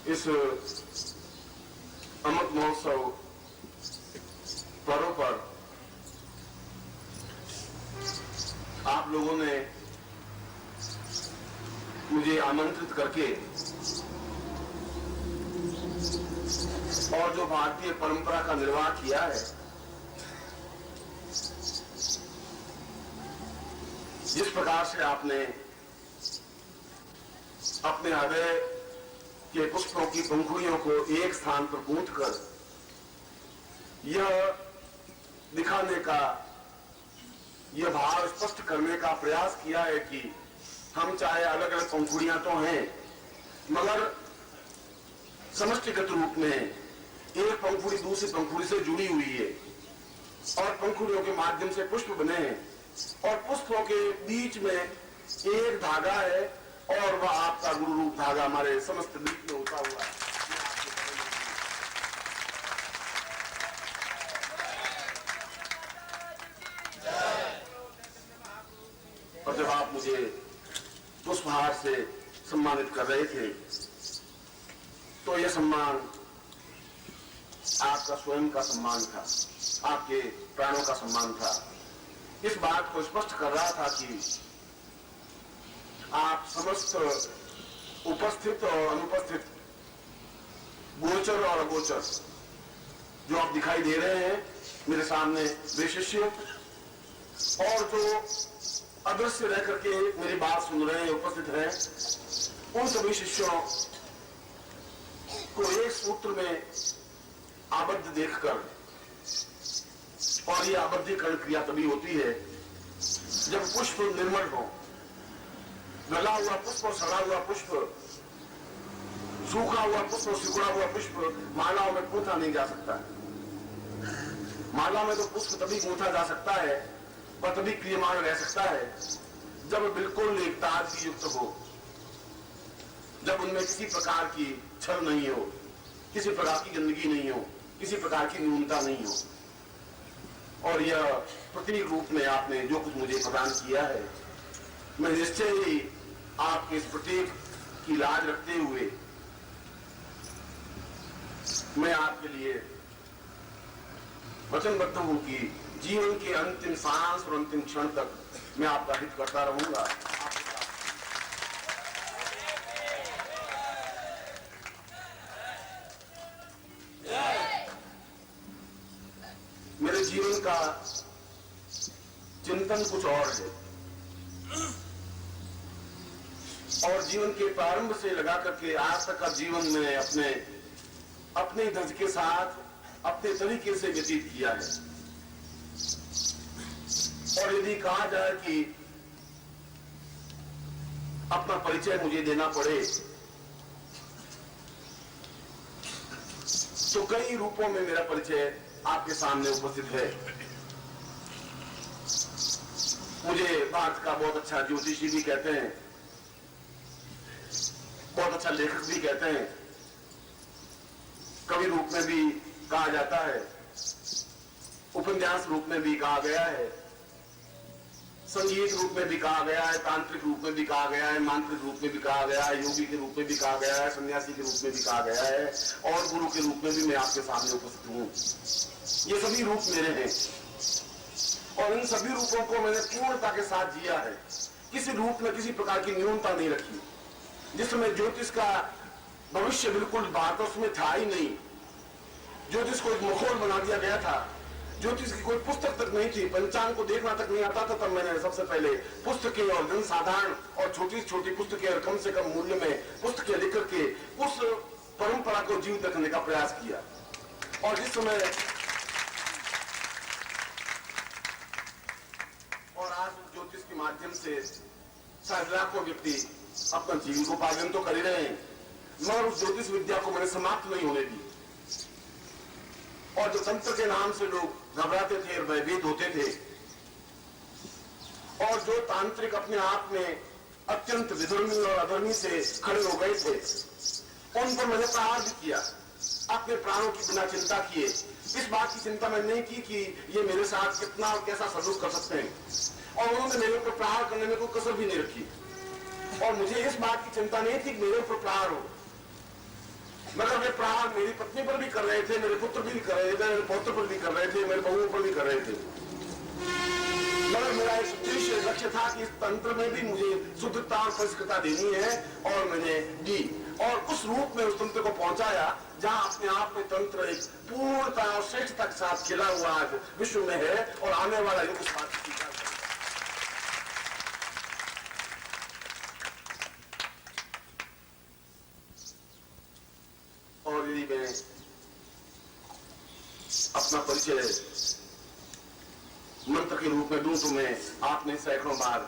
इस अमृत महोत्सव पर्व पर आप लोगों ने मुझे आमंत्रित करके और जो भारतीय परंपरा का निर्वाह किया है, जिस प्रकार से आपने अपने हृदय के पुष्पों की पंखुड़ियों को एक स्थान पर गूंथकर यह दिखाने का, यह भाव स्पष्ट करने का प्रयास किया है कि हम चाहे अलग अलग पंखुड़ियां तो हैं, मगर समष्टिगत रूप में एक पंखुड़ी दूसरी पंखुड़ी से जुड़ी हुई है और पंखुड़ियों के माध्यम से पुष्प बने हैं और पुष्पों के बीच में एक धागा है और वह आपका गुरु रूप धागा हमारे समस्त बीच में होता हुआ है। और जब आप मुझे पुष्पहार से सम्मानित कर रहे थे तो यह सम्मान आपका स्वयं का सम्मान था, आपके प्राणों का सम्मान था। इस बात को स्पष्ट कर रहा था कि आप समस्त उपस्थित और अनुपस्थित, गोचर और अगोचर जो आप दिखाई दे रहे हैं मेरे सामने, वे शिष्य और जो अदृश्य रह करके मेरी बात सुन रहे हैं, उपस्थित हैं, उन सभी शिष्यों को एक सूत्र में आबद्ध देखकर, और यह आबद्धीकरण क्रिया तभी होती है जब पुष्प निर्मल हो। गला हुआ पुष्प और सड़ा हुआ पुष्प, सूखा हुआ पुष्प और सिकुड़ा हुआ पुष्प मालाओं में गूंथा नहीं जा सकता है। माला में तो पुष्प तभी गूंथा जा सकता है और तभी क्रियमान रह सकता है जब बिल्कुल एक ताजगी युक्त हो, जब उनमें किसी प्रकार की छल नहीं हो, किसी प्रकार की गंदगी नहीं हो, किसी प्रकार की न्यूनता नहीं हो। और यह प्रतीक रूप में आपने जो कुछ मुझे प्रदान किया है, मैं निश्चय ही आपके इस प्रतीक की लाज रखते हुए मैं आपके लिए वचनबद्ध हूं कि जीवन के अंतिम सांस और अंतिम क्षण तक मैं आपका हित करता रहूंगा। मेरे जीवन का चिंतन कुछ और है और जीवन के प्रारंभ से लगा करके आज तक का जीवन में अपने धज के साथ अपने तरीके से व्यतीत किया है। और यदि कहा जाए कि अपना परिचय मुझे देना पड़े तो कई रूपों में मेरा परिचय आपके सामने उपस्थित है। मुझे भारत का बहुत अच्छा ज्योतिषी भी कहते हैं, बहुत अच्छा लेखक भी कहते हैं, कवि रूप में भी कहा जाता है, उपन्यास रूप में भी कहा गया है, संगीत रूप में भी कहा गया है, तांत्रिक रूप में भी कहा गया है, मांत्रिक रूप में भी कहा गया है, योगी के रूप में भी कहा गया है, सन्यासी के रूप में भी कहा गया है और गुरु के रूप में भी मैं आपके सामने उपस्थित हूँ। ये सभी रूप मेरे हैं और इन सभी रूपों को मैंने पूर्णता के साथ जिया है। किसी रूप में किसी प्रकार की न्यूनता नहीं रखी। जिस समय ज्योतिष का भविष्य बिल्कुल भारत में था ही नहीं, ज्योतिष को एक मखौल बना दिया गया था, ज्योतिष की कोई पुस्तक तक नहीं थी, पंचांग को देखना तक नहीं आता था, तब मैंने सबसे पहले पुस्तकें और जनसाधारण और छोटी छोटी पुस्तकें और कम से कम मूल्य में पुस्तकें लिख करके उस परंपरा को जीवित रखने का प्रयास किया। और जिस समय और आज ज्योतिष के माध्यम से शायद लाखों व्यक्ति अपना जीविकोपार्जन तो कर ही रहे हैं, मगर उस ज्योतिष विद्या को मैंने समाप्त नहीं होने दी। और जो तंत्र के नाम से लोग घबराते थे और भयभीत होते थे और जो तांत्रिक अपने आप में अत्यंत विधर्मी और अधर्मी से खड़े हो गए थे, उन पर मैंने प्रहार भी किया अपने प्राणों की बिना चिंता किए। इस बात की चिंता मैंने नहीं की कि ये मेरे साथ कितना और कैसा सलूक कर सकते हैं और उन्होंने मेरे ऊपर प्रहार करने में कोई कसर भी नहीं रखी। और मुझे इस बात की चिंता नहीं थी कि मेरे ऊपर प्रहार हो, मगर वे प्रहार मेरी पत्नी पर भी कर रहे थे, मेरे पुत्र भी कर रहे थे, मेरे पौत्र पर भी कर रहे थे, मेरे बहुओं पर भी कर रहे थे। मगर मेरा एक दृश्य लक्ष्य था कि इस तंत्र में भी मुझे शुद्धता और परिष्कृता देनी है, और मैंने दी, और उस रूप में उस तंत्र को पहुंचाया जहां अपने आप में तंत्र एक पूर्णता और श्रेष्ठता के साथ खिला हुआ आज विश्व में है, और आने वाला युग उस बात की स्वीकार करेगा। और यदि मैं अपना परिचय मंत्र के रूप में दूं तो मैं, आपने सैकड़ों बार,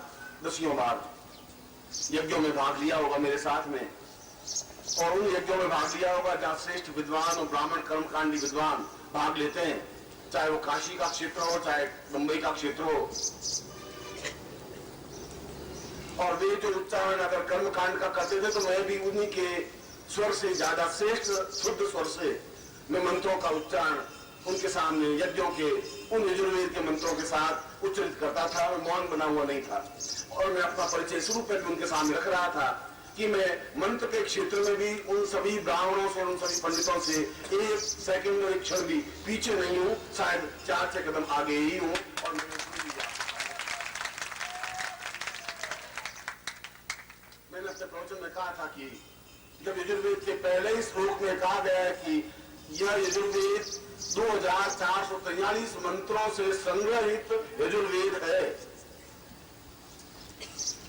दसियों बार यज्ञों में भाग लिया होगा मेरे साथ में, और उन यज्ञों में भाग लिया होगा जहां श्रेष्ठ विद्वान और ब्राह्मण कर्मकांडी विद्वान भाग लेते हैं, चाहे वो काशी का क्षेत्र हो, चाहे मुंबई का क्षेत्र हो। और वे जो उच्चारण अगर कर्मकांड का करते थे तो मैं भी उन्हीं के स्वर से ज्यादा श्रेष्ठ शुद्ध स्वर से मैं मंत्रों का उच्चारण उनके सामने यज्ञों के उन यजुर्वेद के मंत्रों के साथ उच्चारित करता था, और मौन बना हुआ नहीं था। और मैं अपना परिचय शुरू में भी उनके सामने रख रहा था कि मैं मंत्र के क्षेत्र में भी उन सभी ब्राह्मणों से, उन सभी पंडितों से एक सेकंड और एक क्षण भी पीछे नहीं हूं, शायद 4-6 कदम आगे ही हूं। और मैंने अपने प्रवचन में कहा था कि जब यजुर्वेद के पहले ही श्लोक में कहा गया है कि यह यजुर्वेद 2443 मंत्रों से संग्रहित यजुर्वेद है,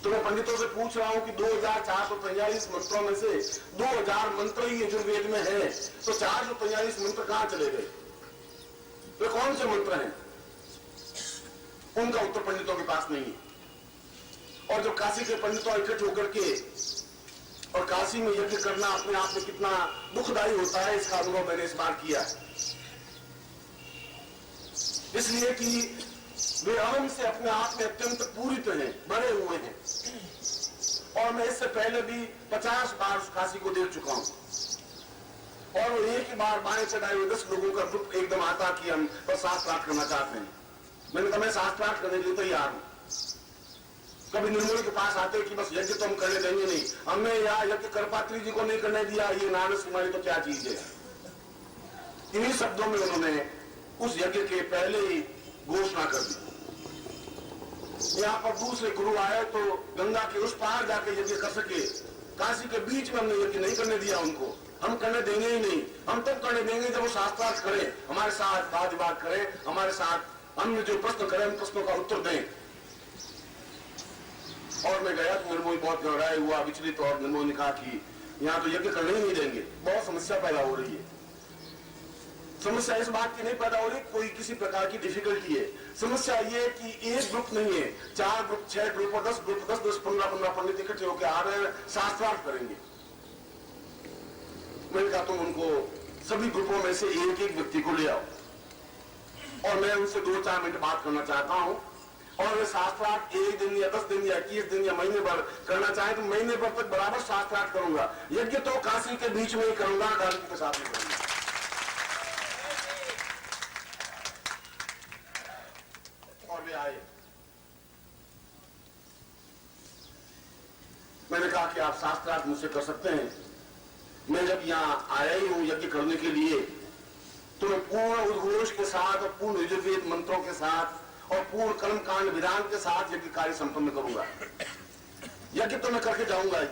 तो मैं पंडितों से पूछ रहा हूं कि 2443 मंत्रों में से 2000 मंत्र ही यजुर्वेद में है, तो 443 मंत्र कहां चले गए? वे कौन से मंत्र हैं? उनका उत्तर पंडितों के पास नहीं है। और जब काशी के पंडितों इकट्ठे होकर के और काशी में यज्ञ करना अपने आप में कितना दुखदायी होता है, इसका अनुभव मैंने इस बार किया है। इसलिए कि वे अहम से अपने आप में अत्यंत पूरित हैं, बड़े हुए हैं, और मैं इससे पहले भी 50 बार उस काशी को देख चुका हूं, और वो एक ही बार बाएं चढ़ाए हुए 10 लोगों का ग्रुप एकदम आता कि हम बस शास्त्रार्थ करना चाहते हैं। मैंने कहा मैं शास्त्रार्थ करने के लिए तैयार हूं। कभी निर्मल के पास आते कि बस यज्ञ तो हम करने देंगे नहीं, हमने यहाँ यज्ञ करपात्री जी को नहीं करने दिया, ये नारद सिंह तो क्या चीज है। इन्हीं शब्दों में उन्होंने उस यज्ञ के पहले ही घोषणा कर दी। यहाँ पर दूसरे गुरु आए तो गंगा के उस पार जाके यज्ञ कर सके, काशी के बीच में हमने यज्ञ नहीं करने दिया उनको, हम करने देंगे ही नहीं। हम तब करने देंगे जब वो शास्त्रार्थ करें, हमारे साथ वाद विवाद करें, हमारे साथ हमने जो प्रश्न करें उन प्रश्नों का उत्तर दें। और मैं गया तो निर्मोही बहुत घबराया हुआ, विचलित, और निर्मोही ने कहा कि यहाँ तो यज्ञ करने ही नहीं देंगे, बहुत समस्या पैदा हो रही है। समस्या इस बात की नहीं पैदा हो रही कोई किसी प्रकार की डिफिकल्टी है, समस्या ये कि एक ग्रुप नहीं है, 4 ग्रुप, 6 ग्रुप और 10 ग्रुप, 10-10, 15-15 पंडित इकट्ठे होकर आ रहे हैं, शास्त्रार्थ करेंगे। मैंने कहा तुम उनको सभी ग्रुपों में से एक एक व्यक्ति को ले आओ, और मैं उनसे 2-4 मिनट बात करना चाहता हूं, और वे शास्त्रार्थ 1 दिन या 10 दिन या 21 दिन या महीने भर करना चाहे तो महीने भर तक बराबर शास्त्रार्थ करूंगा। यज्ञ तो काशी के बीच में ही करूंगा, गांधी के साथ में करूंगा। और वे आए। मैंने कहा कि आप शास्त्रार्थ मुझसे कर सकते हैं। मैं जब यहाँ आया ही हूं यज्ञ करने के लिए, तो मैं पूर्ण उद्घोष के साथ और पूर्ण यजुर्वेद मंत्रों के साथ और पूर्ण कर्मकांड विधान के साथ यज्ञ कार्य संपन्न करूंगा। यज्ञ तो मैं करके जाऊंगा ही,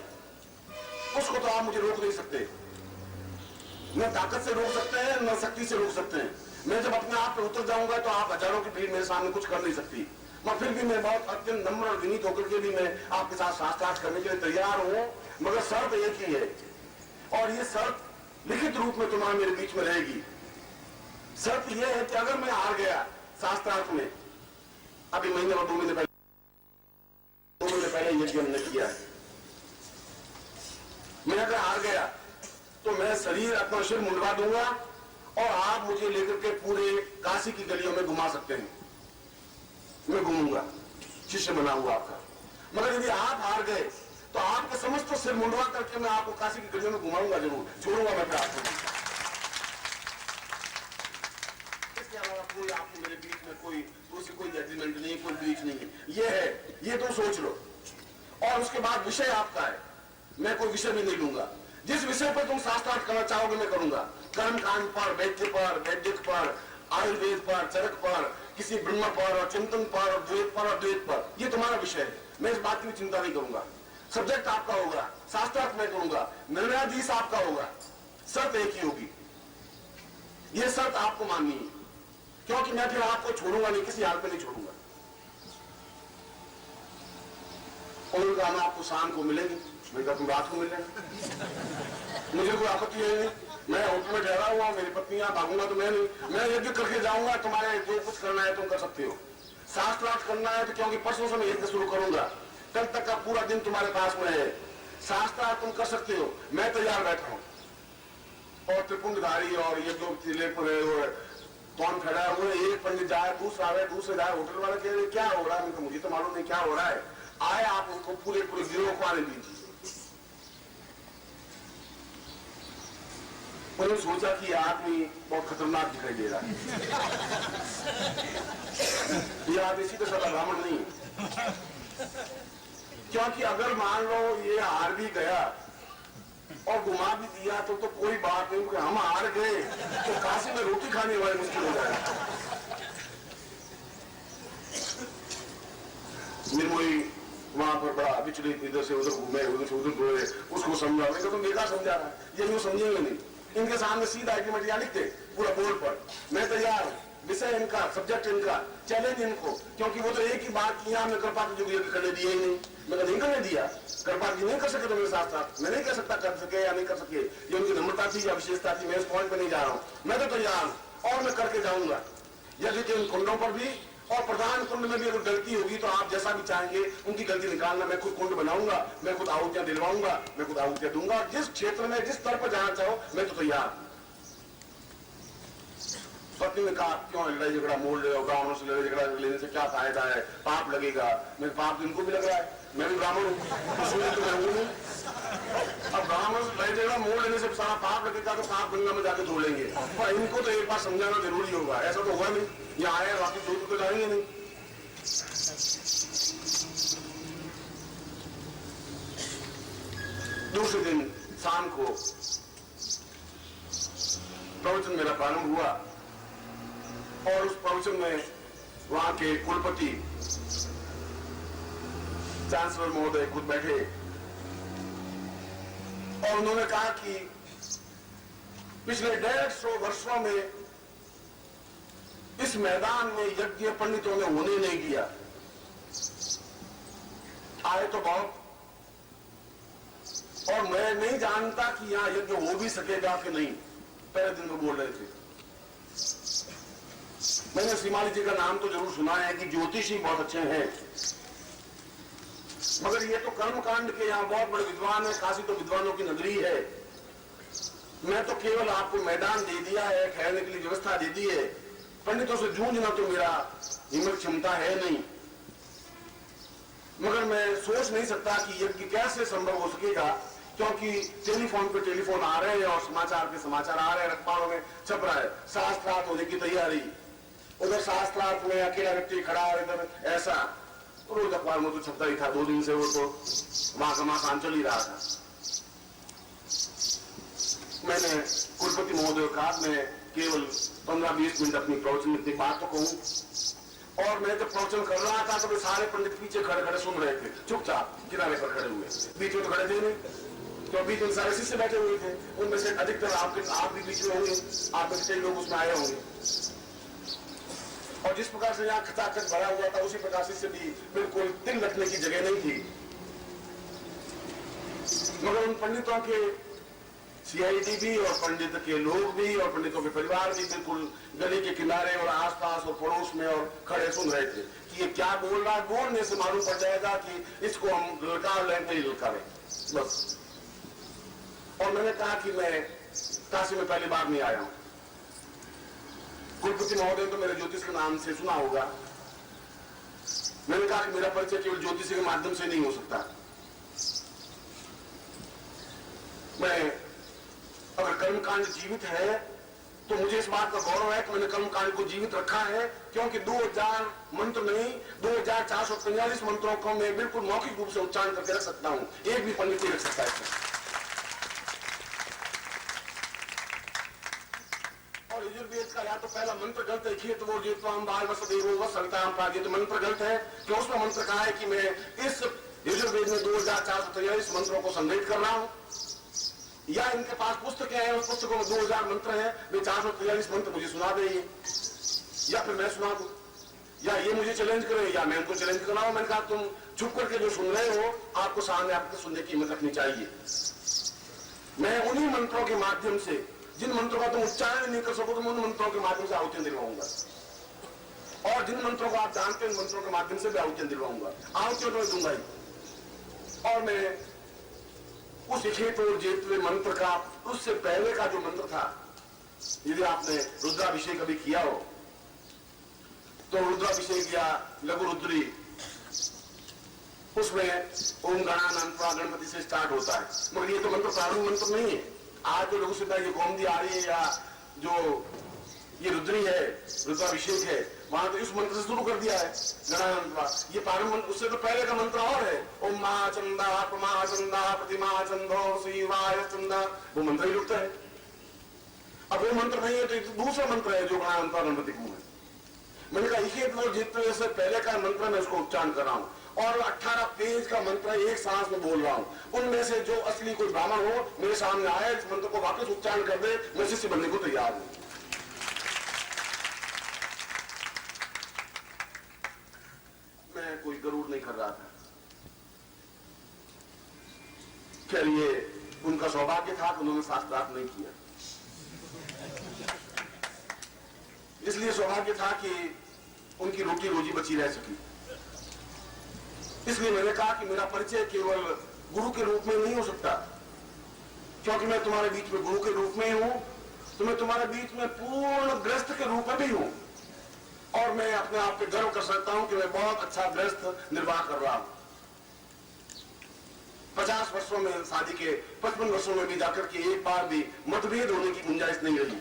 उसको तो आप मुझे रोक नहीं सकते। न ताकत से रोक सकते हैं, न शक्ति से रोक सकते हैं। मैं जब अपने आप पे उतर जाऊंगा तो आप हजारों की भीड़ मेरे सामने कुछ कर नहीं सकती। मैं फिर भी मैं बहुत अत्यंत नम्र और विनीत होकर के भी मैं आपके साथ शास्त्रार्थ करने के लिए तैयार हूं, मगर शर्त एक ही है, और ये शर्त लिखित रूप में तुम्हारे मेरे बीच में रहेगी। शर्त यह है कि अगर मैं हार गया शास्त्रार्थ में, अभी महीने और 2 महीने पहले यज्ञ हमने किया है, मैं अगर हार गया तो मैं शरीर अपना सिर मुंडवा दूंगा और आप मुझे लेकर के पूरे काशी की गलियों में घुमा सकते हैं। मैं घूमूंगा, शिष्य बना हुआ आपका। मगर यदि आप हार गए तो आपके समस्त सिर मुंडवा करके मैं आपको काशी की गलियों में घुमाऊंगा, जरूर छोड़ूंगा मैं फिर आपको। इसके अलावा कोई आपके मेरे बीच में कोई एग्रीमेंट नहीं, कोई ब्रीच नहीं है। ये है, ये तो सोच लो। और उसके बाद विषय आपका है, मैं कोई विषय भी नहीं लूंगा। जिस विषय पर तुम शास्त्रार्थ करना चाहोगे मैं करूंगा। कर्मकांड पर, वैदिक पर, आयुर्वेद पर, चरक पर, किसी ब्रह्म पर और चिंतन पर और द्वैत पर, ये तुम्हारा विषय है। मैं इस बात की भी चिंता नहीं करूंगा। सब्जेक्ट आपका होगा, शास्त्रार्थ मैं करूंगा, निर्णयाधीश आपका होगा। शर्त एक ही होगी, ये शर्त आपको माननी है, क्योंकि मैं फिर आपको छोड़ूंगा नहीं, किसी हाल पे नहीं छोड़ूंगा। उन्होंने कहा हम आपको शाम को मिलेंगे, मैं कहा तुम रात को मिलेंगे, मुझे कोई आपत्ति है नहीं। मैं होटल में ठहरा हुआ, मेरी पत्नी यहाँ भागूंगा तो मैं नहीं, मैं यज्ञ करके जाऊंगा। तुम्हारे जो कुछ करना है तुम कर सकते हो। शास्त्रार्थ करना है तो क्योंकि परसों से मैं यज्ञ शुरू करूंगा, कल तक का पूरा दिन तुम्हारे पास में है। शास्त्रार्थ तुम कर सकते हो, मैं तैयार बैठा हूं। और त्रिपुंडधारी और यज्ञ कौन खड़ा है, वो एक पंडित जाए, दूसरा आए, दूसरे जाए। होटल वाले कह रहे क्या हो रहा है, मुझे तो मालूम नहीं क्या हो रहा है। आए आप उनको पूरे गिरोह को आने दीजिए। उन्होंने सोचा कि आदमी बहुत खतरनाक दिखाई दे रहा है, ये आदमी सीधे साधा ब्राह्मण नहीं है। क्योंकि अगर मान लो ये हार भी गया और घुमा भी दिया तो कोई बात नहीं, क्योंकि हम हार गए तो काशी में रोटी खाने वाले मुश्किल हो जाए। निर्मोही वहां पर बड़ा विचलित, इधर से उधर घूमे, उधर से उधर घूमे, उसको समझा। मैं तुम बेकार समझा रहा है, ये यूं समझेंगे नहीं। इनके सामने सीधा एग्रीमेंट यहाँ लिखते पूरा बोर्ड पर, मैं तैयार हूं, विषय इनका, सब्जेक्ट इनका, चैलेंज इनको। क्योंकि वो तो एक ही बात की, यहाँ मैं कृपा की जो करने दिए ही नहीं, मैंने नहीं करने दिया। कृपा की नहीं कर सके तो मेरे साथ साथ मैं नहीं कह सकता कर सके या नहीं कर सके, ये उनकी नम्रता थी या विशेषता थी। मैं इस पॉइंट पे नहीं जा रहा हूँ, मैं तो तैयार हूँ और मैं करके जाऊंगा। यदि के उन कुंडों पर भी और प्रधान कुंड में भी अगर गलती होगी तो आप जैसा भी चाहेंगे उनकी गलती निकालना। मैं खुद कुंड बनाऊंगा, मैं खुद आहुतियां दिलवाऊंगा, मैं खुद आहुतियां दूंगा। जिस क्षेत्र में जिस स्तर पर जाना चाहो मैं तो तैयार। पत्नी ने कहा क्यों लड़ाई झगड़ा मोड़ ले, ब्राह्मणों से लड़ाई झगड़ा लेने से क्या फायदा है, पाप लगेगा। मैं पाप इनको भी लग रहा है, मैं भी ब्राह्मण हूँ, तो मैं अब ब्राह्मण से लड़ाई झगड़ा मोड़ लेने से सारा पाप लगेगा तो पाप गंगा में जाके धो लेंगे। पर इनको तो एक बार समझाना जरूरी होगा, ऐसा तो होगा नहीं, यहाँ आए बाकी दूर तो जाएंगे नहीं। दूसरे दिन शाम को प्रवचन मेरा प्रारंभ हुआ और उस प्रवचन में वहां के कुलपति चांसलर महोदय खुद बैठे और उन्होंने कहा कि पिछले 150 वर्षों में इस मैदान में यज्ञ पंडितों ने होने नहीं दिया। आए तो बहुत, और मैं नहीं जानता कि यहां यज्ञ हो भी सकेगा कि नहीं। पहले दिन को बोल रहे थे, मैंने श्रीमाली जी का नाम तो जरूर सुना है कि ज्योतिषी बहुत अच्छे हैं, मगर ये तो कर्मकांड के यहाँ बहुत बड़े विद्वान है। काशी तो विद्वानों की नगरी है। मैं तो केवल आपको मैदान दे दिया है, ठहरने के लिए व्यवस्था दे दी है। पंडितों से जूझना तो मेरा हिम्मत क्षमता है नहीं, मगर मैं सोच नहीं सकता कि यज्ञ कैसे संभव हो सकेगा, क्योंकि टेलीफोन पे टेलीफोन आ रहे हैं और समाचार के समाचार आ रहे हैं, अखबारों में छप रहा है शास्त्रार्थ होने की तैयारी। उधर शास्त्रार्थ में अकेला व्यक्ति खड़ा है, इधर ऐसा रोज अखबार में तो छपता ही था। 2 दिन से वो तो वहां का मासान चल ही रहा था। मैंने कुलपति महोदय का मैं केवल 15-20 मिनट अपनी प्रवचन में इतनी बात तो कहूं। और मैं जब प्रवचन कर रहा था तो वे सारे पंडित पीछे खड़े खड़े सुन रहे थे, चुपचाप किनारे पर खड़े हुए। बीच में तो खड़े थे नहीं, तो बीच में सारे शिष्य बैठे हुए थे। उनमें से अधिकतर आप भी बीच में होंगे, आप में कई लोग उसमें आए होंगे। और जिस प्रकार से यहाँ खचाखच भरा हुआ था उसी प्रकार से भी बिल्कुल तिल रखने की जगह नहीं थी। मगर उन पंडितों के सीआईडी भी और पंडित के लोग भी और पंडितों के परिवार भी बिल्कुल गली के किनारे और आसपास और पड़ोस में और खड़े सुन रहे थे कि ये क्या बोल रहा है। बोलने से मालूम पड़ जाएगा कि इसको हम ललकार लें नहीं ललकारें, बस। और मैंने कहा कि मैं काशी में पहली बार नहीं आया हूं। कुलपति महोदय तो मेरे ज्योतिष के नाम से सुना होगा। मैंने कहा कि मेरा परिचय केवल ज्योतिष के माध्यम से नहीं हो सकता। मैं अगर कर्मकांड जीवित है तो मुझे इस बात का गौरव है कि मैंने कर्मकांड को जीवित रखा है, क्योंकि 2000 मंत्र नहीं 2445 मंत्रों को मैं बिल्कुल मौखिक रूप से उच्चारण करके रख सकता हूं। एक भी पंडित नहीं रख सकता है। मंत्र गलत है, खेत वो जीतवाम बाल वसदेवो वसलताम प्राग्य, तो मंत्र गलत है कि उसमें मंत्र कहा है कि मैं इस यजुर्वेद में 2443 मंत्रों को संग्रहित कर रहा हूं, या इनके पास पुस्तकें हैं, उस पुस्तकों में 2000 मंत्र हैं, वे 443 मंत्र मुझे सुना देंगे, या फिर मैं सुना दूं, या ये मुझे चैलेंज करे या मैं उनको चैलेंज करना हूं। मैंने कहा तुम चुप करके जो सुन रहे हो, आपको सामने आपको सुनने की हिम्मत रखनी चाहिए। मैं उन्हीं मंत्रों के माध्यम से, जिन मंत्रों का तुम उच्चारण नहीं कर सको, तुम उन मंत्रों के माध्यम से आहुतियां दिलवाऊंगा, और जिन मंत्रों को आप जानते हैं उन मंत्रों के माध्यम से भी आहुतियां दिलवाऊंगा। आहुतियां तो मैं दूंगा ही, और मैं उस खेत और जेतवे मंत्र का, उससे पहले का जो मंत्र था, यदि आपने रुद्राभिषेक कभी किया हो तो रुद्राभिषेक या लघु रुद्री, उसमें ओम गणानान्त्वा गणपति से स्टार्ट होता है, मगर ये तो मंत्र प्रारंभ मंत्र नहीं है। आज जो लघु सिद्धा ये कौमदी आ रही है, या जो ये रुद्री है, रुद्राभिषेक है, वहां तो इस मंत्र से शुरू कर दिया है गणानान्त्वा। ये प्रारंभ मंत्र, उससे तो पहले का मंत्र और है, ओम महाचंदा प्रमाचंदा प्रतिमा चंदो शिवाय चंदा, वो मंत्र ही रुकता है। अब वो मंत्र नहीं है तो दूसरा मंत्र है जो गणानान्त्वा गणपति को है। मैंने कहा इसे जितने से पहले का मंत्र मैं उसको उच्चारण कर रहा हूं, और 18 पेज का मंत्र एक सांस में बोल रहा हूं। उनमें से जो असली कोई ब्राह्मण हो मेरे सामने आए, इस मंत्र को वापस उच्चारण कर दे, मैं शिष्य बनने को तैयार हूं। मैं कोई गरुड़ नहीं कर रहा था। खैर ये उनका सौभाग्य था कि उन्होंने शास्त्रार्थ नहीं किया, इसलिए सौभाग्य था कि उनकी रोटी रोजी बची रह सकी। इसलिए मैंने कहा कि मेरा परिचय केवल गुरु के रूप में नहीं हो सकता, क्योंकि मैं तुम्हारे बीच में गुरु के रूप में हूं, तो मैं तुम्हारे बीच में पूर्ण गृहस्थ के रूप में भी हूं, और मैं अपने आप पे गर्व कर सकता हूं कि मैं बहुत अच्छा गृहस्थ निर्वाह कर रहा हूं। 50 वर्षों में शादी के 55 वर्षों में भी जाकर के एक बार भी मतभेद होने की गुंजाइश नहीं रही।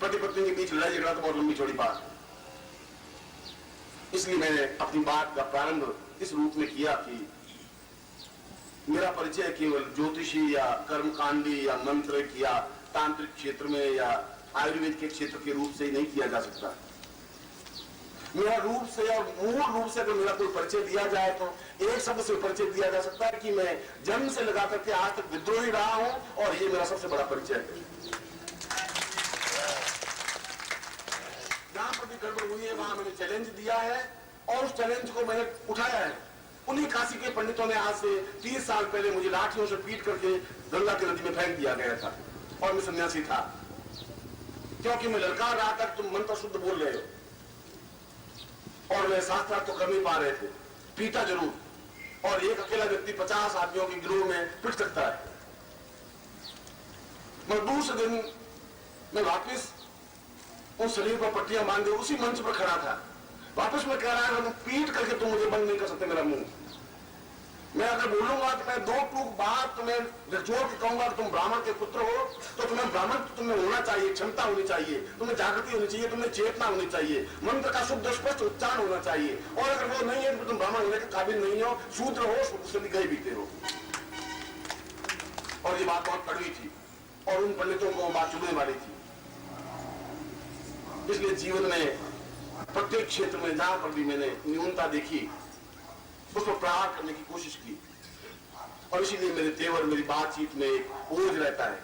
पति पत्नी के बीच लड़ाई झगड़ा तो बहुत लंबी चौड़ी बात। इसलिए मैंने अपनी बात का प्रारंभ इस रूप में किया कि मेरा परिचय केवल ज्योतिषी या कर्मकांडी या मंत्र या तांत्रिक क्षेत्र में या आयुर्वेद के क्षेत्र के रूप से ही नहीं किया जा सकता। मेरा रूप से और मूल रूप से अगर मेरा कोई परिचय दिया जाए तो एक शब्द से परिचय दिया जा सकता है कि मैं जन्म से लगा करके आज तक विद्रोही रहा हूं, और ये मेरा सबसे बड़ा परिचय है। जहां पर भी गड़बड़ हुई है वहां मैंने चैलेंज दिया है, और उस चैलेंज को मैंने उठाया है। उन्हीं काशी के पंडितों ने आज से 30 साल पहले मुझे लाठियों से पीट करके गंगा की नदी में फेंक दिया गया था, और मैं सन्यासी था, क्योंकि मैं ललकार रहा था कि तुम मंत्र शुद्ध बोल रहे हो, और वे शास्त्रार्थ तो कर नहीं पा रहे थे। पीटा जरूर, और एक अकेला व्यक्ति 50 आदमियों के गिरोह में पिट सकता है। मैं दूसरे दिन मैं वापिस उस शरीर पर पट्टियां बांधे उसी मंच पर खड़ा था। वापस मैं कह रहा हूं पीट करके तुम मुझे बंद नहीं कर सकते मेरा मुंह। मैं अगर बोलूंगा तो मैं 2 टूक बात तुम्हें जोड़ के कहूंगा कि तुम ब्राह्मण के पुत्र हो, तो तुम्हें ब्राह्मण तुम्हें होना चाहिए, क्षमता होनी चाहिए, तुम्हें जागृति होनी चाहिए, तुम्हें चेतना होनी चाहिए, मंत्र का शुद्ध स्पष्ट उच्चारण होना चाहिए, और अगर वो नहीं है तो तुम ब्राह्मण होने के काबिल नहीं हो, शूद्र हो, उससे भी गए बीते हो। और ये बात बहुत कड़वी थी, और उन पंडितों को बात चुभने वाली थी। इसलिए जीवन में प्रत्येक क्षेत्र में जहां पर भी मैंने न्यूनता देखी उसको प्रहार करने की कोशिश की, और इसीलिए मेरे तेवर, मेरी बातचीत में एक ओझ रहता है,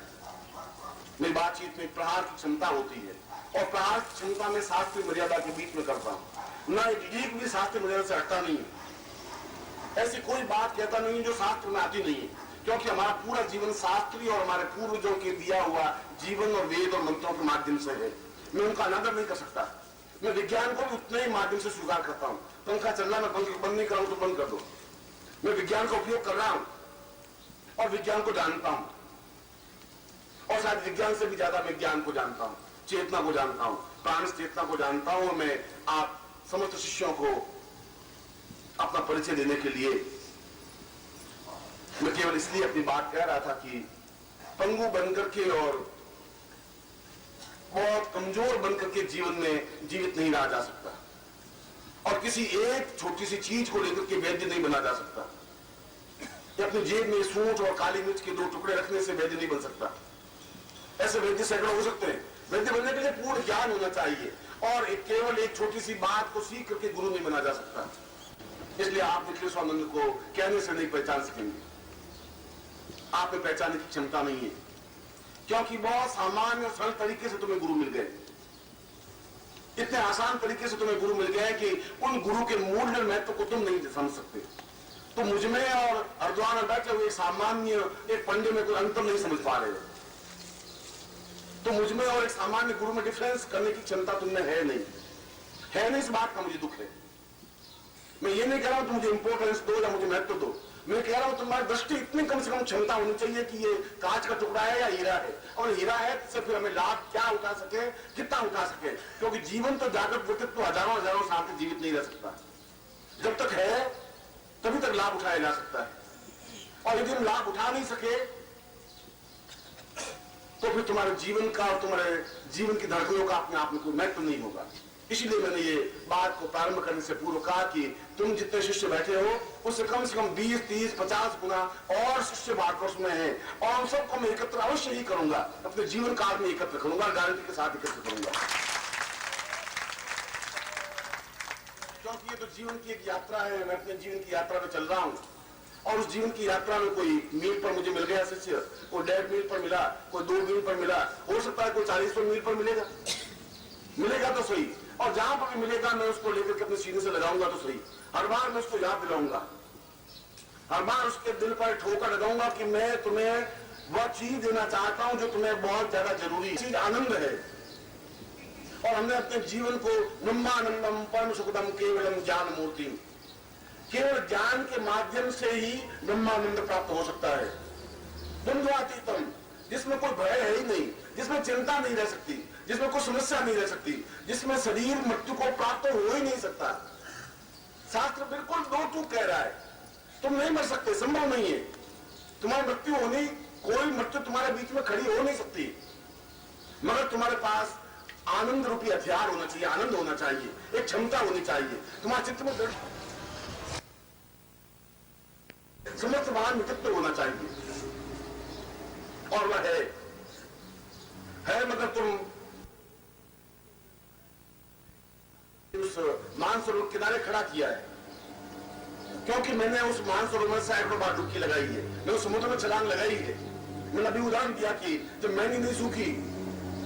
मेरी बातचीत में प्रहार की क्षमता होती है, और प्रहार की क्षमता में शास्त्रीय मर्यादा के बीच में करता हूं। ना एक भी शास्त्रीय मर्यादा से हटता नहीं है, ऐसी कोई बात कहता नहीं जो शास्त्र में आती नहीं है, क्योंकि हमारा पूरा जीवन शास्त्रीय और हमारे पूर्वजों के दिया हुआ जीवन और वेद और मंत्रों के माध्यम से है। मैं उनका अनादर नहीं कर सकता। मैं विज्ञान को भी उतने ही माध्यम से स्वीकार करता हूं। पंखा चलना मैं बंद नहीं कराऊं तो बंद कर दो। मैं विज्ञान का उपयोग कर रहा हूं और विज्ञान को जानता हूं, और शायद विज्ञान से भी ज्यादा मैं ज्ञान को जानता हूं, चेतना को जानता हूं, प्राण चेतना को जानता हूं। मैं आप समस्त शिष्यों को अपना परिचय देने के लिए मैं केवल इसलिए अपनी बात कह रहा था कि पंगु बनकर के और बहुत कमजोर बनकर के जीवन में जीवित नहीं रहा जा सकता, और किसी एक छोटी सी चीज को लेकर के वैद्य नहीं बना जा सकता, या अपनी जेब में सूंठ और काली मिर्च के 2 टुकड़े रखने से वैद्य नहीं बन सकता। ऐसे वैद्य सैकड़ों हो सकते हैं, वैद्य बनने के लिए पूर्ण ज्ञान होना चाहिए, और केवल एक छोटी सी बात को सीख करके गुरु नहीं बना जा सकता। इसलिए आप निखिल स्वानंद को कहने से नहीं पहचान सकेंगे, आप में पहचानने की क्षमता नहीं है, क्योंकि बहुत सामान्य और सरल तरीके से तुम्हें गुरु मिल गए, इतने आसान तरीके से तुम्हें गुरु मिल गए कि उन गुरु के मूल्य और महत्व को तुम नहीं समझ सकते। तो मुझमें और हरिद्वार में बैठे हुए सामान्य एक पंडे में कोई अंतर नहीं समझ पा रहे हो। तो मुझमें और एक सामान्य गुरु में डिफरेंस करने की क्षमता तुमने है नहीं, इस बात का मुझे दुख है। मैं ये नहीं कह रहा हूं तुम मुझे इंपोर्टेंस दो या मुझे महत्व दो, मैं कह रहा हूं तुम्हारी दृष्टि इतनी कम से कम क्षमता होनी चाहिए कि ये कांच का टुकड़ा है या हीरा है, और हीरा है तो फिर हमें लाभ क्या उठा सके, कितना उठा सके, क्योंकि जीवन तो जागृत व्यक्तित्व तो हजारों साल तक जीवित नहीं रह सकता। जब तक है तभी तक लाभ उठाया जा सकता है, और यदि हम लाभ उठा नहीं सके तो फिर तुम्हारे जीवन का और तुम्हारे जीवन की धड़कनों का अपने आप में कोई महत्व नहीं होगा। इसलिए मैंने ये बात को प्रारंभ करने से पूर्व कहा कि तुम जितने शिष्य बैठे हो उससे कम 20, 30, 50 गुना और शिष्य भारतवर्ष में है, और उन सबको मैं एकत्र अवश्य ही करूंगा, अपने जीवन काल में एकत्र करूंगा, गारंटी के साथ एकत्र करूंगा। क्योंकि ये तो जीवन की एक यात्रा है, मैं अपने जीवन की यात्रा में चल रहा हूं, और उस जीवन की यात्रा में कोई मील पर मुझे मिल गया शिष्य, कोई 1.5 मील पर मिला, कोई 2 मील पर मिला, हो सकता है कोई 40 मील पर मिलेगा तो सही, और जहां पर भी मिलेगा मैं उसको लेकर के अपने सीने से लगाऊंगा तो सही। हर बार मैं उसको याद दिलाऊंगा, हर बार उसके दिल पर ठोकर लगाऊंगा कि मैं तुम्हें वह चीज देना चाहता हूं जो तुम्हें बहुत ज्यादा जरूरी चीज आनंद है। और हमने अपने जीवन को ब्रह्मानंदम परम सुखदम केवलम ज्ञान मूर्ति, केवल ज्ञान के माध्यम से ही ब्रह्मानंद प्राप्त हो सकता है। द्वंद्वातीतम, जिसमें कोई भय है ही नहीं, जिसमें चिंता नहीं रह सकती, जिसमें कोई समस्या नहीं रह सकती, जिसमें शरीर मृत्यु को प्राप्त हो ही नहीं सकता। शास्त्र बिल्कुल दो टूक कह रहा है, तुम नहीं मर सकते, संभव नहीं है, तुम्हारी मृत्यु होनी, कोई मृत्यु तुम्हारे बीच में खड़ी हो नहीं सकती, मगर तुम्हारे पास आनंद रूपी हथियार होना चाहिए, आनंद होना चाहिए, एक क्षमता होनी चाहिए, तुम्हारे चित्त में समर्थवान व्यक्तित्व होना चाहिए, और वह है मगर तुम उस मानसरोवर किनारे खड़ा किया है, क्योंकि मैंने उस मानसरोवर में सैकड़ों बार डुबकी लगाई है, मैं उस समुद्र में छलांग लगाई है। मैंने अभी उदाहरण दिया कि जब मैंने नहीं सूखी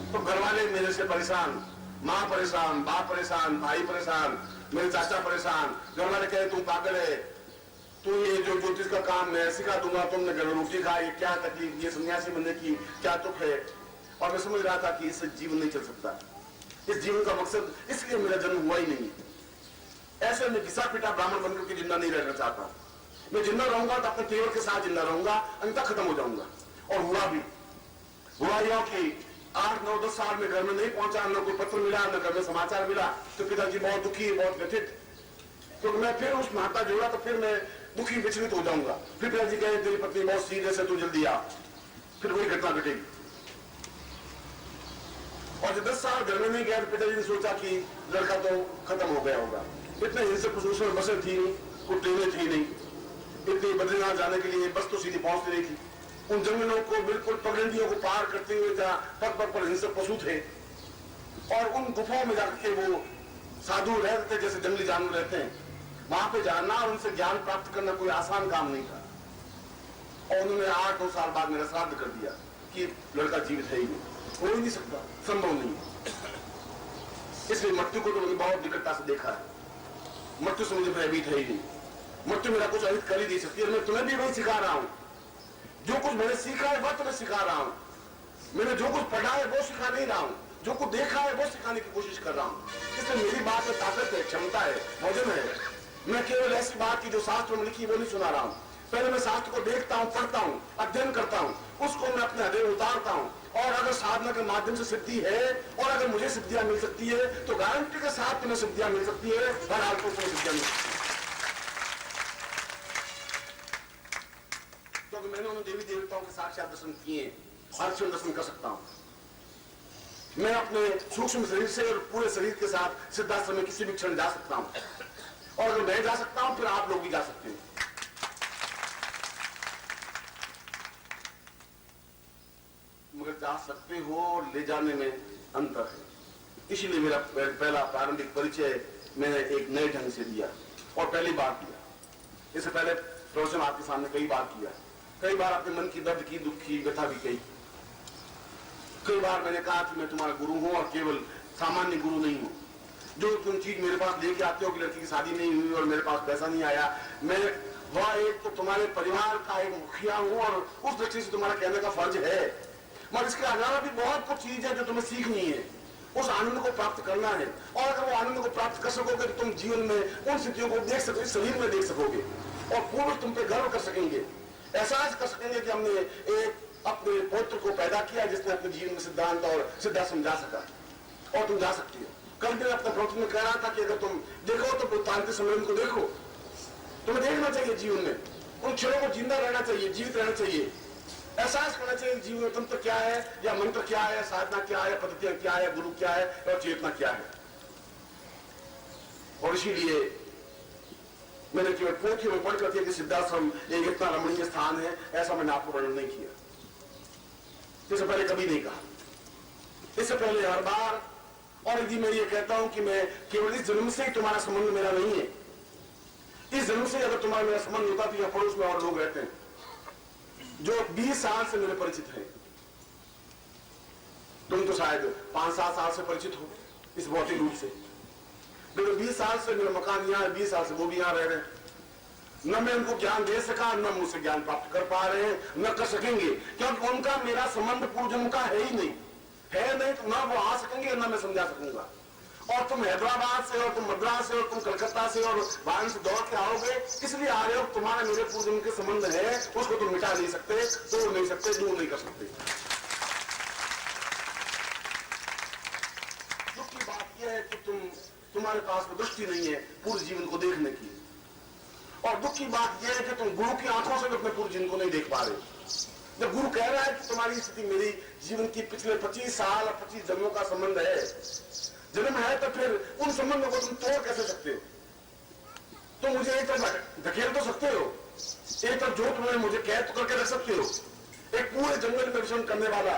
तो घर वाले मेरे से परेशान, माँ परेशान, बाप परेशान, भाई परेशान, मेरे चाचा परेशान, घर वाले कहे तुम पागल है, तू ये जो ज्योतिष का काम मैं सिखा दूंगा, तुमने घर में रोटी खा, ये क्या तकलीफ, ये सन्यासी बनने की क्या दुख है। और मैं समझ रहा था कि इससे जीवन नहीं चल सकता, इस जीवन का मकसद, इसलिए मेरा जन्म हुआ ही नहीं। ऐसे में घिसा पिटा ब्राह्मण बनकर के जिंदा नहीं रहना चाहता, मैं जिंदा रहूंगा तो अपने तेवर के साथ जिंदा रहूंगा, अंत खत्म हो जाऊंगा। और हुआ यह कि 8, 9, 10 साल में घर में नहीं पहुंचा, न कोई पत्र मिला, न घर में समाचार मिला, तो पिताजी बहुत दुखी, बहुत व्यथित। तो मैं फिर उस नाता जोड़ा तो फिर मैं दुखी विचलित हो जाऊंगा। फिर पिताजी कहे तेरी पत्नी बहुत सीरियस है, तू जल्दी आ, फिर वही घटना घटेगी। और जब 10 साल घर में नहीं गया तो पिताजी ने सोचा कि लड़का तो खत्म हो गया होगा। इतने हिंसक प्रसूष में बसें थी नहीं, कोई ट्रेनें थी नहीं, इतनी बद्रीनाथ जाने के लिए बस तो सीधी पहुंचती नहीं थी, उन जंगलों को बिल्कुल पगडंडियों को पार करते हुए जहाँ पग पग पर हिंसक पशु थे, और उन गुफाओं में जाकर के वो साधु रहते थे जैसे जंगली जानवर रहते हैं, वहां पे जाना और उनसे ज्ञान प्राप्त करना कोई आसान काम नहीं था। और उन्होंने 8-9 साल बाद मेरा श्राद्ध कर दिया कि लड़का जीवित है ही नहीं, हो ही नहीं सकता, संभव नहीं। इसलिए मृत्यु को तो मैंने बहुत निकटता से देखा है, मृत्यु से मुझे भयभीत है ही नहीं, मृत्यु मेरा कुछ अहित कर ही नहीं सकती। मैं तुम्हें भी वही सिखा रहा हूं, जो कुछ मैंने सीखा है वह तुम्हें सिखा रहा हूं, मैंने जो कुछ पढ़ा है वो सिखा नहीं रहा हूं, जो कुछ देखा है वो सिखाने की कोशिश कर रहा हूं। इसलिए मेरी बात में ताकत है, क्षमता है, वजन है। मैं केवल ऐसी बात की जो शास्त्र में लिखी वो नहीं सुना रहा हूं, पहले मैं शास्त्र को देखता हूं, पढ़ता हूं, अध्ययन करता हूं, उसको मैं अपने हृदय में उतारता हूं, और अगर साधना के माध्यम से सिद्धि है और अगर मुझे सिद्धियां मिल सकती है तो गारंटी के साथ तुम्हें सिद्धियां मिल सकती है, हर हाल को तुम्हें सिद्धियां मिल सकती है। क्योंकि मैंने उन देवी देवताओं के साक्षात दर्शन किए, हर क्षण दर्शन कर सकता हूं। मैं अपने सूक्ष्म शरीर से और पूरे शरीर के साथ सिद्धाश्रम में किसी भी क्षण जा सकता हूं, और अगर मैं जा सकता हूं फिर आप लोग भी जा सकते हैं। मगर जा सकते हो और ले जाने में अंतर है। इसीलिए मेरा पहला प्रारंभिक परिचय मैंने एक नए ढंग से दिया और पहली बार किया। इससे पहले प्रवचन आपके सामने कई बार किया, कई बार अपने मन की दर्द की, दुख की व्यथा भी कही। कई बार मैंने कहा कि मैं तुम्हारा गुरु हूं और केवल सामान्य गुरु नहीं हूं। जो तुम चीज मेरे पास लेके आते हो कि लड़की की शादी नहीं हुई और मेरे पास पैसा नहीं आया, मैं वह एक तो तुम्हारे परिवार का एक मुखिया हूं और उस दृष्टि से तुम्हारा कहने का फर्ज है। मगर इसके अलावा भी बहुत कुछ चीज है जो तुम्हें सीखनी है, उस आनंद को प्राप्त करना है। और अगर वो आनंद को प्राप्त कर सकोगे तो तुम जीवन में उन स्थितियों को देख सकोगे, शरीर में देख सकोगे और पूर्ण तुम पे गर्व कर सकेंगे, एहसास कर सकेंगे कि हमने एक अपने पुत्र को पैदा किया जिसने अपने जीवन में सिद्धांत और सिद्धांत समझा सका। और तुम जा सकती हो। कल मैंने अपने प्रवचन में कह रहा था कि अगर तुम देखो तो तांत्रिक सम्मेलन को देखो, तुम्हें देखना चाहिए जीवन में, उन क्षणों को जिंदा रहना चाहिए, जीवित रहना चाहिए, एहसास करना चाहिए जीवन में तंत्र क्या है या मंत्र क्या है, साधना क्या है, पद्धतियां क्या है, गुरु क्या है और चेतना क्या है। और इसीलिए मैंने केवल पोथी में पढ़ करके कि सिद्धाश्रम एक इतना रमणीय स्थान है, ऐसा मैंने आपको वर्णन नहीं किया। इससे पहले कभी नहीं कहा, इससे पहले हर बार। और यदि मैं ये कहता हूं कि मैं केवल इस जन्म से ही तुम्हारा संबंध मेरा नहीं है, इस जन्म से अगर तुम्हारा मेरा संबंध होता तो यह पड़ोस में और लोग रहते हैं जो 20 साल से मेरे परिचित हैं। तुम तो शायद 5-7 साल से परिचित हो इस भौतिक रूप से, लेकिन 20 साल से मेरा मकान यहाँ है, 20 साल से वो भी यहाँ रह रहे हैं। न मैं उनको ज्ञान दे सका, न मुझसे ज्ञान प्राप्त कर पा रहे हैं, न कर सकेंगे, क्योंकि उनका मेरा संबंध पूर्व जन्म का है ही नहीं, है नहीं तो ना वो आ सकेंगे ना मैं समझा सकूंगा। और तुम हैदराबाद से और तुम मद्रास से और तुम कलकत्ता से और बाहर से दौड़ के आओगे, इसलिए आ रहे हो तुम्हारा मेरे पूर्व जन्म के संबंध है, उसको तुम मिटा नहीं सकते, तोड़ नहीं सकते, दूर नहीं कर सकते। दुख की बात यह है कि तुम्हारे पास में दृष्टि नहीं है पूर्व जीवन को देखने की, और दुख की बात यह है कि तुम गुरु की आंखों से भी अपने पूर्व जीवन को नहीं देख पा रहे। जब गुरु कह रहा है कि तुम्हारी स्थिति मेरी जीवन की पिछले 25 साल और 25 जन्मों का संबंध है, जन्म है, तो फिर उन संबंधों को तुम तोड़ कैसे सकते हो? तो मुझे एक तरफ धकेल तो सकते हो, एक तरफ जो तुम्हें मुझे कैद तो करके रख सकते हो। एक पूरे जंगल में विचरण करने वाला,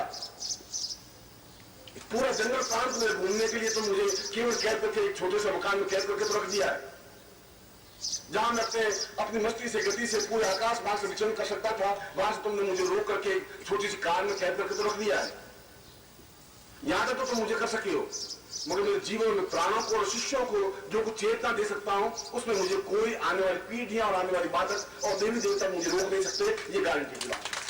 पूरा जंगल प्रांत में घूमने के लिए तो मुझे केवल कैद करके एक छोटे से मकान में कैद करके तो रख दिया है, जहां मैं अपनी मस्ती से गति से पूरे आकाश मार्ग से विचरण कर सकता था, वहां से तुमने मुझे रोक करके एक छोटी सी कार में कैद करके तो रख दिया है। यहां तक तो तुम मुझे कर सके हो, मगर मेरे जीवन में प्राणों को और शिष्यों को जो कुछ चेतना दे सकता हूं, उसमें मुझे कोई आने वाली पीढ़ियां और आने वाली बाधक और देवी देवता मुझे रोक नहीं सकते, ये गारंटी की बात है।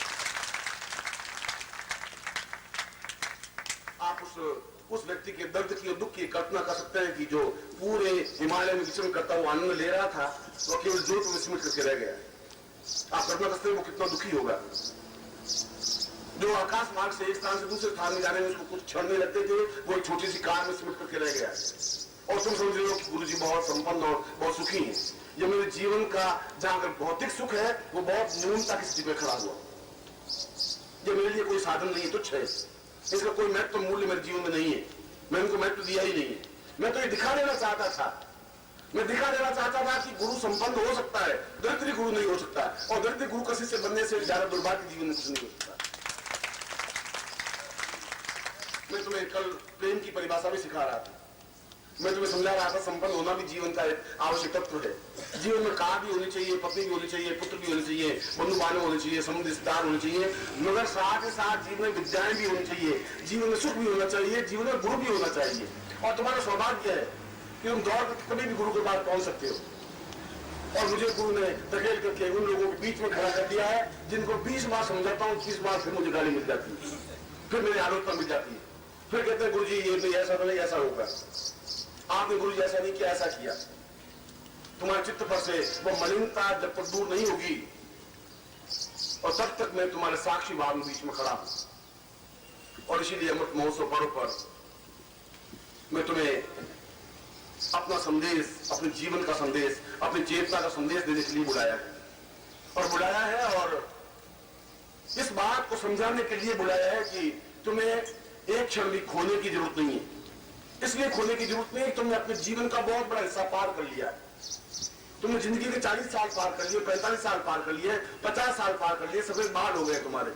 आप उस व्यक्ति के दर्द की और दुख की कल्पना कर सकते हैं कि जो पूरे हिमालय में विचरण करता हुआ आनंद ले रहा था, वो केवल जोत में सिमट करके रह गया। आप कल्पना करते हैं वो कितना दुखी होगा। जो आकाश मार्ग से एक स्थान से दूसरे स्थान में जाने में उसको कुछ क्षण नहीं लगते थे, वो एक छोटी सी कार में सिमट करके रह गया। और तुम समझ रहे हो कि गुरुजी बहुत संपन्न और बहुत सुखी हैं। ये मेरे जीवन का जहां अगर भौतिक सुख है वो बहुत न्यूनता की स्थिति में खड़ा हुआ। ये मेरे लिए कोई साधन नहीं है, तुच्छ है, इसका कोई महत्व मूल्य मेरे जीवन में नहीं है, मैं उनको महत्व दिया ही नहीं है। मैं तो ये दिखा देना चाहता था, मैं दिखा देना चाहता था कि गुरु संपन्न हो सकता है, दरिद्र गुरु नहीं हो सकता, और दरिद्र गुरु का शिष्य बनने से ज्यादा दुर्भाग्य जीवन में कुछ नहीं हो सकता। मैं तुम्हें कल प्रेम की परिभाषा भी सिखा रहा था, मैं तुम्हें समझा रहा था संपन्न होना भी जीवन का एक आवश्यक तत्व है। जीवन में कार भी होनी चाहिए, पत्नी भी होनी चाहिए, पुत्र भी होने चाहिए, बंधु बांधव होने चाहिए, समुद्र रिश्तेदार होने चाहिए, मगर साथ ही साथ जीवन में विद्याएं भी होनी चाहिए, जीवन में सुख भी होना चाहिए, जीवन में गुरु भी होना चाहिए। और तुम्हारा सौभाग्य है कि तुम दौड़ करके कभी भी गुरु के पास पहुंच सकते हो। और मुझे गुरु ने धकेल करके उन लोगों के बीच में खड़ा कर दिया है जिनको 20 बार समझाता हूँ, 30 बार फिर मुझे गाली मिल जाती है, फिर मेरी आलोचना मिल जाती है, फिर कहते हैं गुरु जी ये नहीं, ऐसा तो नहीं, ऐसा होगा, आपने गुरु जी ऐसा नहीं किया, ऐसा किया। तुम्हारे चित्त पर से वो मलिनता जब तक दूर नहीं होगी, और तब तक मैं तुम्हारे साक्षी भाव में बीच में खड़ा हूं। और इसीलिए अमृत महोत्सव पर्व पर मैं तुम्हें अपना संदेश, अपने जीवन का संदेश, अपनी चेतना का संदेश देने के लिए बुलाया है, और इस बात को समझाने के लिए बुलाया है कि तुम्हें एक क्षण भी खोने की जरूरत नहीं है। इसलिए खोने की जरूरत नहीं है, तुमने अपने जीवन का बहुत बड़ा हिस्सा पार कर लिया है। तुमने जिंदगी के 40 साल पार कर लिए, 45 साल पार कर लिए, 50 साल पार कर लिए, सफेद बाल हो गए तुम्हारे।